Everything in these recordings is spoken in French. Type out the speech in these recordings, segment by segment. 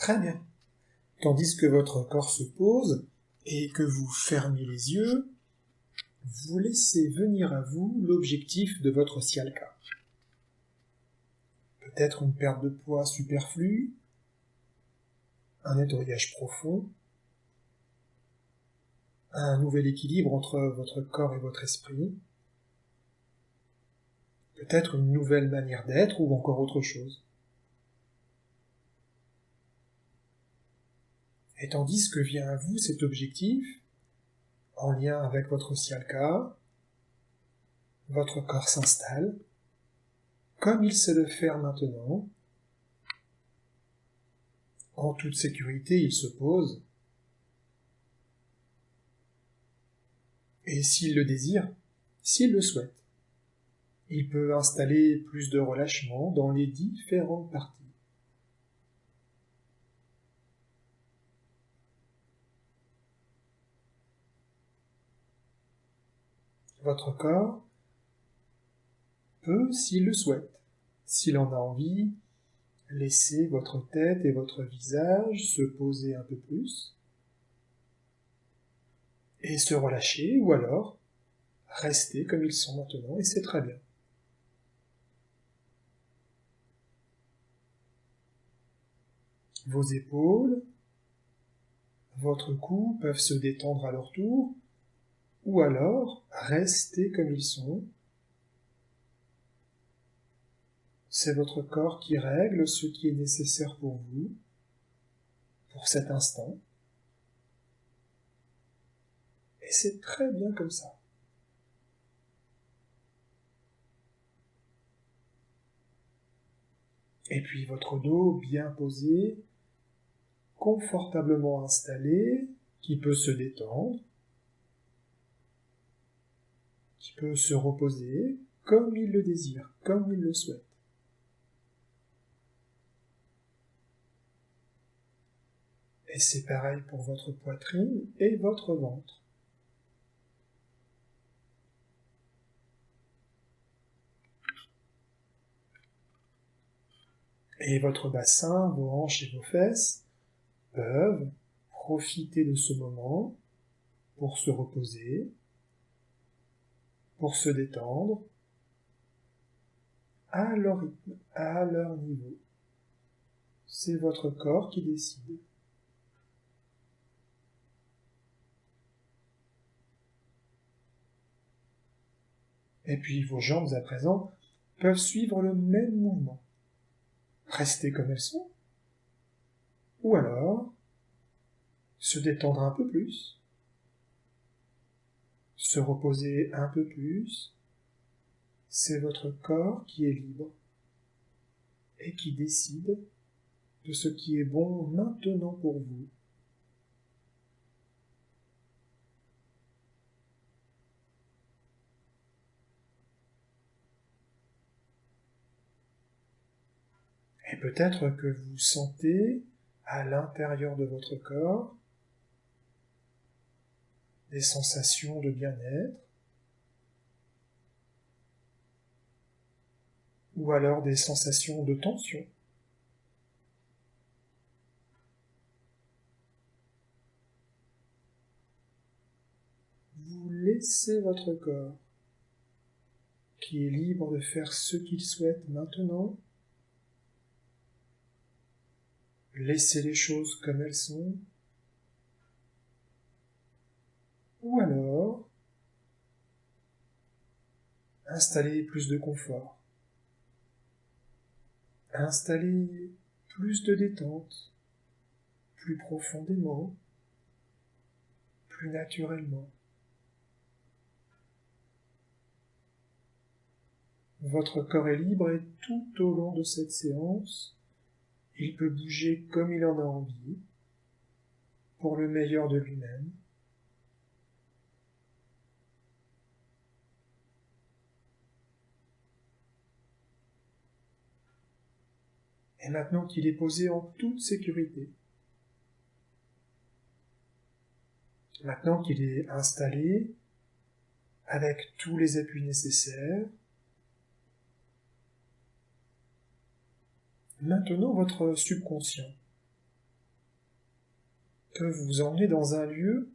Très bien. Tandis que votre corps se pose et que vous fermez les yeux, vous laissez venir à vous l'objectif de votre Sialka. Peut-être une perte de poids superflue, un nettoyage profond, un nouvel équilibre entre votre corps et votre esprit, peut-être une nouvelle manière d'être ou encore autre chose. Et tandis que vient à vous cet objectif, en lien avec votre Sialka, votre corps s'installe, comme il sait le faire maintenant. En toute sécurité, il se pose, et s'il le désire, s'il le souhaite, il peut installer plus de relâchement dans les différentes parties. Votre corps peut, s'il le souhaite, s'il en a envie, laisser votre tête et votre visage se poser un peu plus et se relâcher, ou alors rester comme ils sont maintenant, et c'est très bien. Vos épaules, votre cou peuvent se détendre à leur tour, ou alors rester comme ils sont. C'est votre corps qui règle ce qui est nécessaire pour vous, pour cet instant. Et c'est très bien comme ça. Et puis votre dos bien posé, confortablement installé, qui peut se détendre, qui peut se reposer comme il le désire, comme il le souhaite. Et c'est pareil pour votre poitrine et votre ventre. Et votre bassin, vos hanches et vos fesses peuvent profiter de ce moment pour se reposer, pour se détendre, à leur rythme, à leur niveau. C'est votre corps qui décide. Et puis vos jambes à présent peuvent suivre le même mouvement. Rester comme elles sont, ou alors se détendre un peu plus, se reposer un peu plus. C'est votre corps qui est libre et qui décide de ce qui est bon maintenant pour vous. Et peut-être que vous sentez à l'intérieur de votre corps des sensations de bien-être, ou alors des sensations de tension. Vous laissez votre corps, qui est libre de faire ce qu'il souhaite maintenant. Laissez les choses comme elles sont. Ou alors, installez plus de confort. Installez plus de détente, plus profondément, plus naturellement. Votre corps est libre et tout au long de cette séance, il peut bouger comme il en a envie, pour le meilleur de lui-même. Et maintenant qu'il est posé en toute sécurité, maintenant qu'il est installé avec tous les appuis nécessaires, maintenant votre subconscient peuvent vous emmener dans un lieu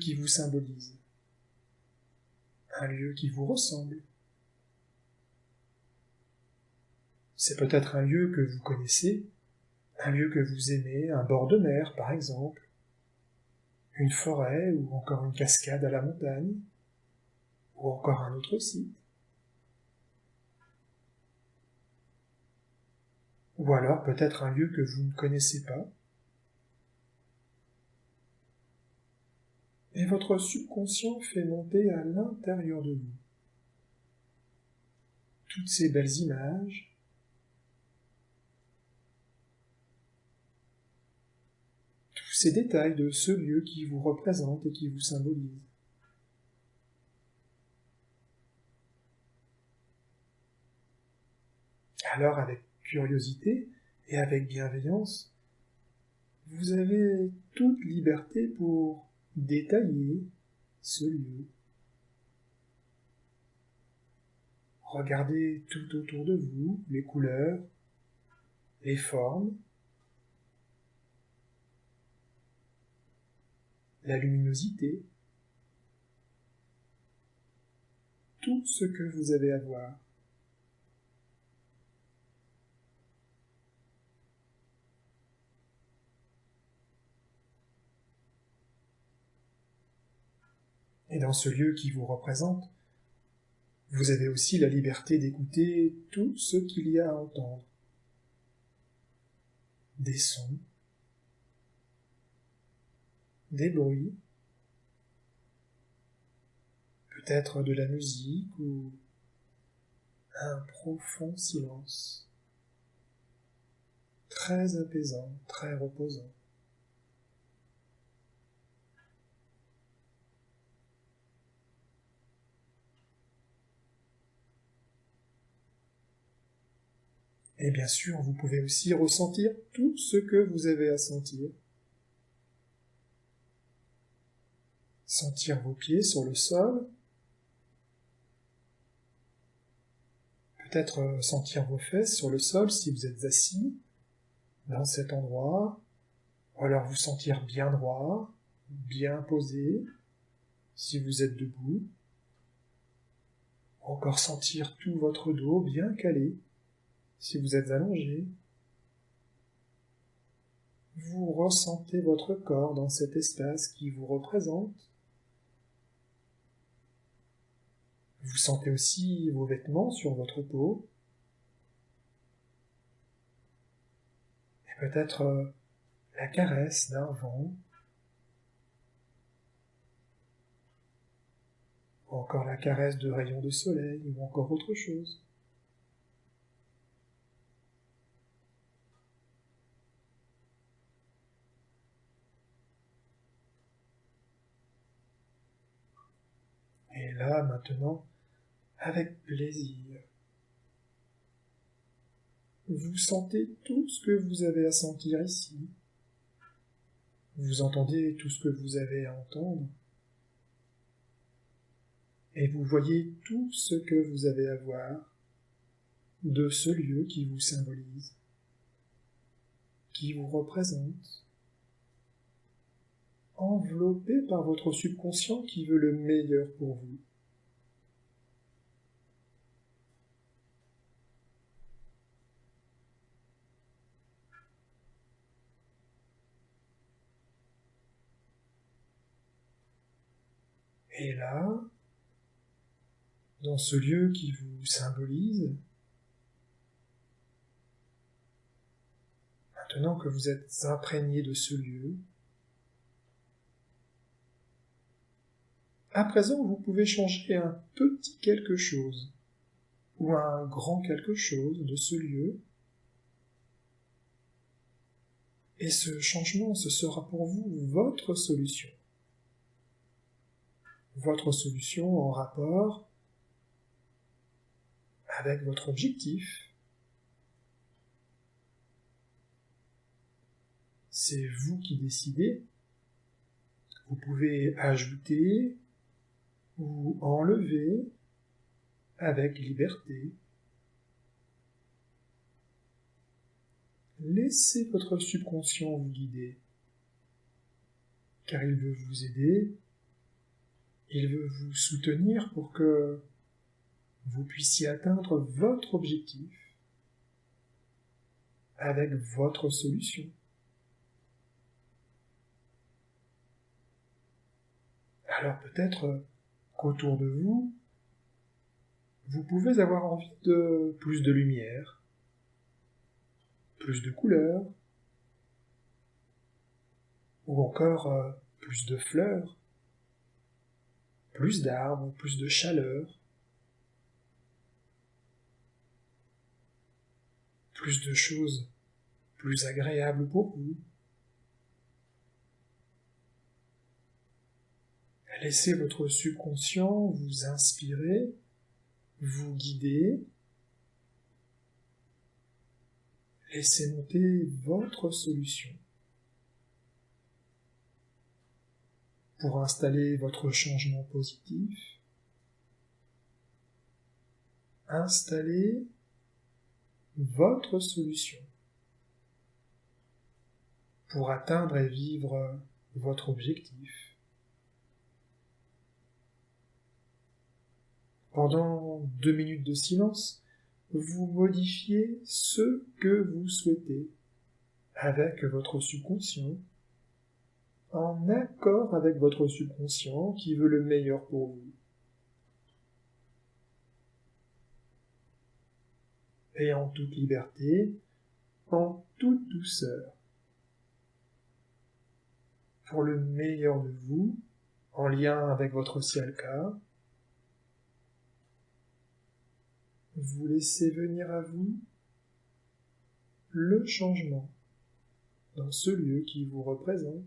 qui vous symbolise, un lieu qui vous ressemble. C'est peut-être un lieu que vous connaissez, un lieu que vous aimez, un bord de mer par exemple, une forêt ou encore une cascade à la montagne, ou encore un autre site. Ou alors peut-être un lieu que vous ne connaissez pas. Et votre subconscient fait monter à l'intérieur de vous toutes ces belles images, tous ces détails de ce lieu qui vous représente et qui vous symbolise. Alors avec curiosité et avec bienveillance, vous avez toute liberté pour détailler ce lieu. Regardez tout autour de vous les couleurs, les formes, la luminosité, tout ce que vous avez à voir. Et dans ce lieu qui vous représente, vous avez aussi la liberté d'écouter tout ce qu'il y a à entendre. Des sons, des bruits, peut-être de la musique ou un profond silence, très apaisant, très reposant. Et bien sûr, vous pouvez aussi ressentir tout ce que vous avez à sentir. Sentir vos pieds sur le sol, peut-être sentir vos fesses sur le sol si vous êtes assis dans cet endroit, ou alors vous sentir bien droit, bien posé, si vous êtes debout, ou encore sentir tout votre dos bien calé, si vous êtes allongé. Vous ressentez votre corps dans cet espace qui vous représente. Vous sentez aussi vos vêtements sur votre peau. Et peut-être la caresse d'un vent, ou encore la caresse de rayons de soleil, ou encore autre chose. Et là, maintenant, avec plaisir, vous sentez tout ce que vous avez à sentir ici. Vous entendez tout ce que vous avez à entendre. Et vous voyez tout ce que vous avez à voir de ce lieu qui vous symbolise, qui vous représente, enveloppé par votre subconscient qui veut le meilleur pour vous. Et là, dans ce lieu qui vous symbolise, maintenant que vous êtes imprégné de ce lieu, à présent vous pouvez changer un petit quelque chose ou un grand quelque chose de ce lieu. Et ce changement, ce sera pour vous votre solution. Votre solution en rapport avec votre objectif. C'est vous qui décidez. Vous pouvez ajouter ou enlever avec liberté. laissez votre subconscient vous guider, car il veut vous aider, il veut vous soutenir pour que vous puissiez atteindre votre objectif avec votre solution. Alors peut-être qu'autour de vous, vous pouvez avoir envie de plus de lumière, plus de couleurs, ou encore plus de fleurs, plus d'arbres, plus de chaleur, plus de choses plus agréables pour vous. Laissez votre subconscient vous inspirer, vous guider. Laissez monter votre solution pour installer votre changement positif. Installez votre solution pour atteindre et vivre votre objectif. Pendant 2 minutes de silence, vous modifiez ce que vous souhaitez avec votre subconscient, en accord avec votre subconscient qui veut le meilleur pour vous. Et en toute liberté, en toute douceur, pour le meilleur de vous, en lien avec votre Sialka, vous laissez venir à vous le changement dans ce lieu qui vous représente.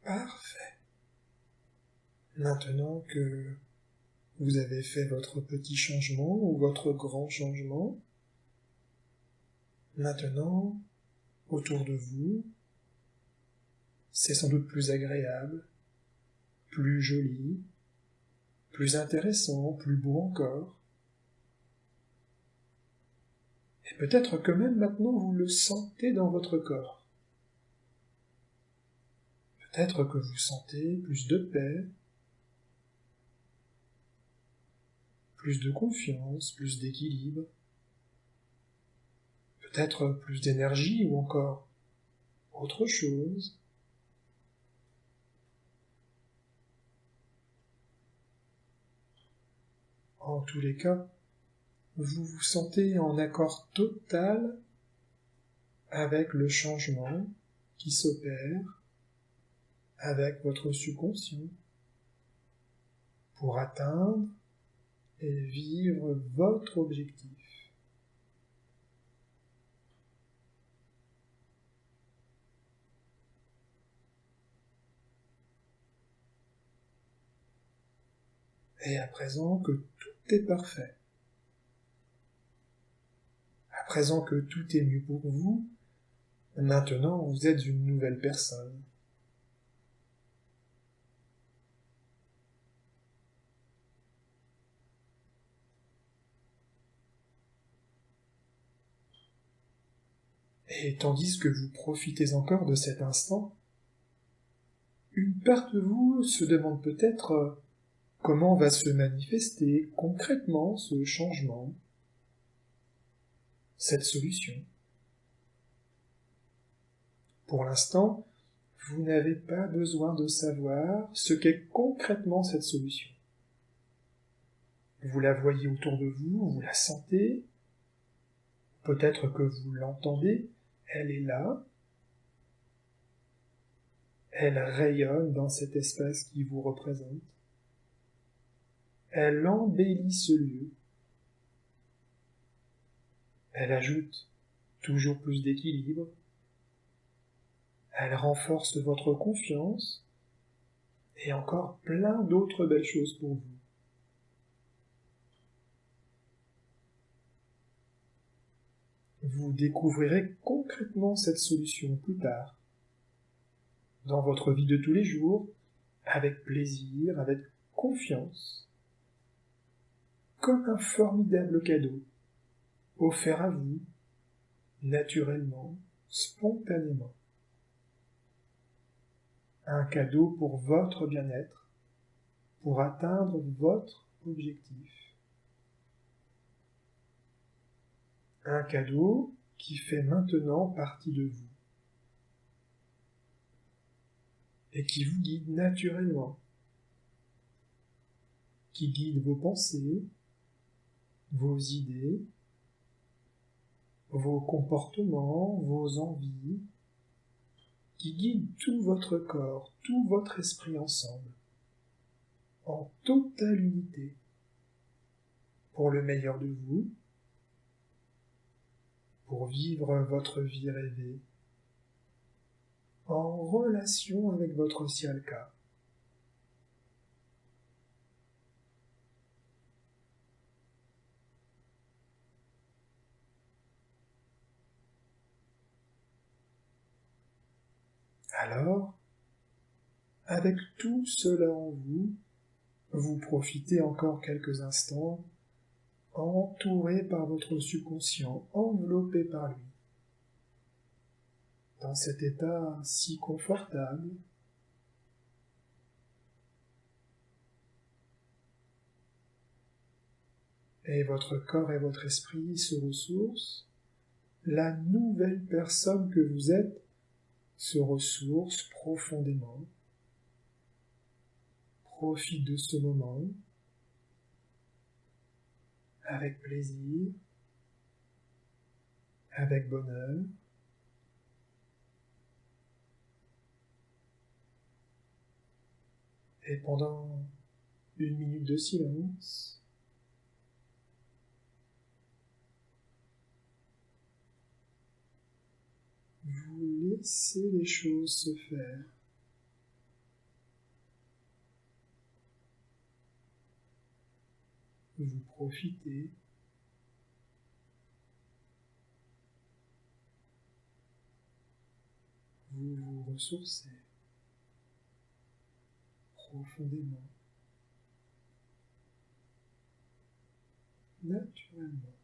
Parfait. Maintenant que vous avez fait votre petit changement ou votre grand changement, maintenant, autour de vous, c'est sans doute plus agréable, plus joli, plus intéressant, plus beau encore. Et peut-être que même maintenant vous le sentez dans votre corps. Peut-être que vous sentez plus de paix, plus de confiance, plus d'équilibre, peut-être plus d'énergie ou encore autre chose. En tous les cas, vous vous sentez en accord total avec le changement qui s'opère, avec votre subconscient pour atteindre et vivre votre objectif. Et à présent que tout est parfait, à présent que tout est mieux pour vous, maintenant vous êtes une nouvelle personne. Et tandis que vous profitez encore de cet instant, une part de vous se demande peut-être comment va se manifester concrètement ce changement, cette solution. Pour l'instant, vous n'avez pas besoin de savoir ce qu'est concrètement cette solution. Vous la voyez autour de vous, vous la sentez, peut-être que vous l'entendez, elle est là, elle rayonne dans cet espace qui vous représente, elle embellit ce lieu, elle ajoute toujours plus d'équilibre, elle renforce votre confiance et encore plein d'autres belles choses pour vous. Vous découvrirez concrètement cette solution plus tard, dans votre vie de tous les jours, avec plaisir, avec confiance, comme un formidable cadeau, offert à vous, naturellement, spontanément. Un cadeau pour votre bien-être, pour atteindre votre objectif. Un cadeau qui fait maintenant partie de vous et qui vous guide naturellement, qui guide vos pensées, vos idées, vos comportements, vos envies, qui guide tout votre corps, tout votre esprit ensemble, en totale unité, pour le meilleur de vous, pour vivre votre vie rêvée, en relation avec votre Sialka. Alors, avec tout cela en vous, vous profitez encore quelques instants, entouré par votre subconscient, enveloppé par lui. Dans cet état si confortable, et votre corps et votre esprit se ressourcent, la nouvelle personne que vous êtes se ressource profondément, profite de ce moment, avec plaisir, avec bonheur, et pendant 1 minute de silence, vous laissez les choses se faire. Vous profitez, vous vous ressourcez profondément, naturellement.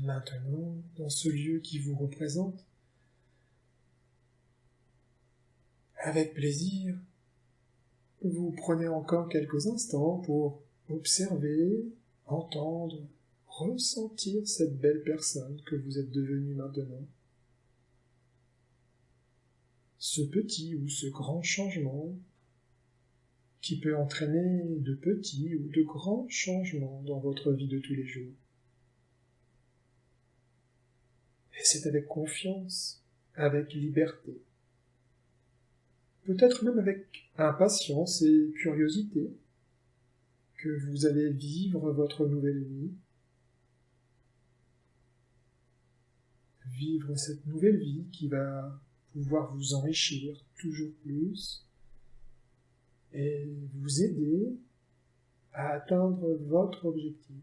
Maintenant, dans ce lieu qui vous représente, avec plaisir, vous prenez encore quelques instants pour observer, entendre, ressentir cette belle personne que vous êtes devenue maintenant. Ce petit ou ce grand changement qui peut entraîner de petits ou de grands changements dans votre vie de tous les jours. Et c'est avec confiance, avec liberté, peut-être même avec impatience et curiosité, que vous allez vivre votre nouvelle vie, vivre cette nouvelle vie qui va pouvoir vous enrichir toujours plus et vous aider à atteindre votre objectif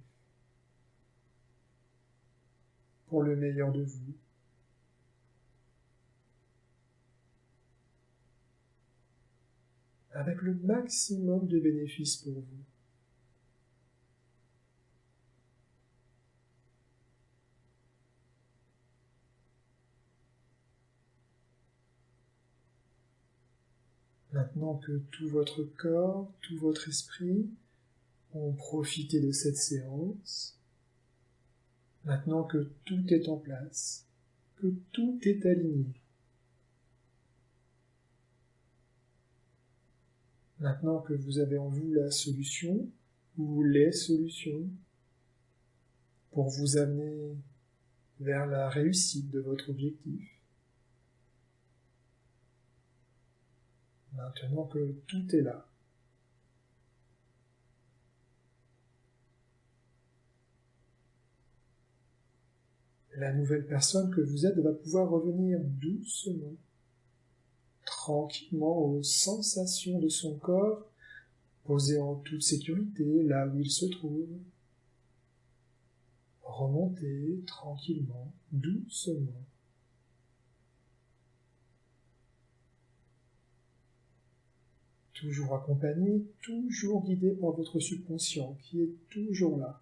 pour le meilleur de vous. Avec le maximum de bénéfices pour vous. Maintenant que tout votre corps, tout votre esprit ont profité de cette séance, maintenant que tout est en place, que tout est aligné, maintenant que vous avez en vous la solution ou les solutions pour vous amener vers la réussite de votre objectif, maintenant que tout est là, la nouvelle personne que vous êtes va pouvoir revenir doucement, tranquillement aux sensations de son corps, posé en toute sécurité là où il se trouve. Remonter tranquillement, doucement. Toujours accompagné, toujours guidé par votre subconscient qui est toujours là.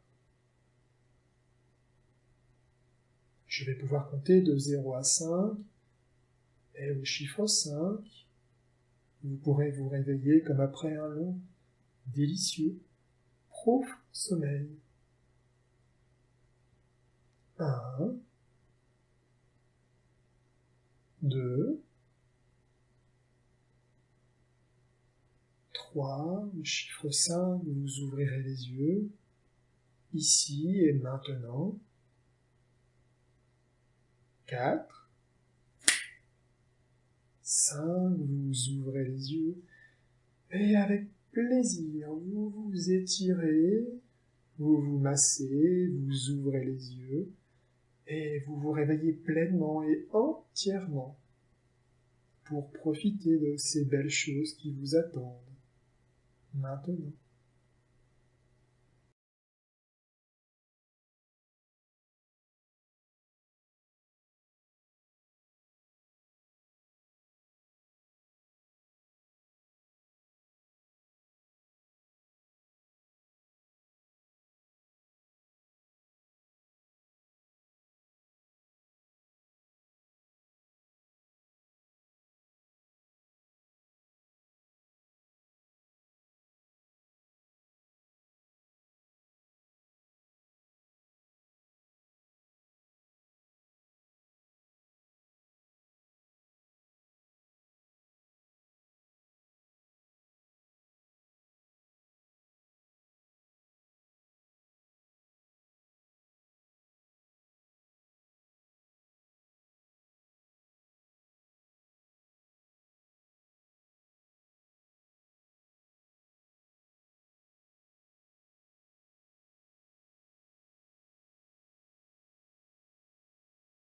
Je vais pouvoir compter de 0 à 5, et au chiffre 5, vous pourrez vous réveiller comme après un long, délicieux, profond sommeil. 1, 2, 3, le chiffre 5, vous ouvrirez les yeux, ici et maintenant. 4, 5, vous ouvrez les yeux, et avec plaisir, vous vous étirez, vous vous massez, vous ouvrez les yeux, et vous vous réveillez pleinement et entièrement pour profiter de ces belles choses qui vous attendent maintenant.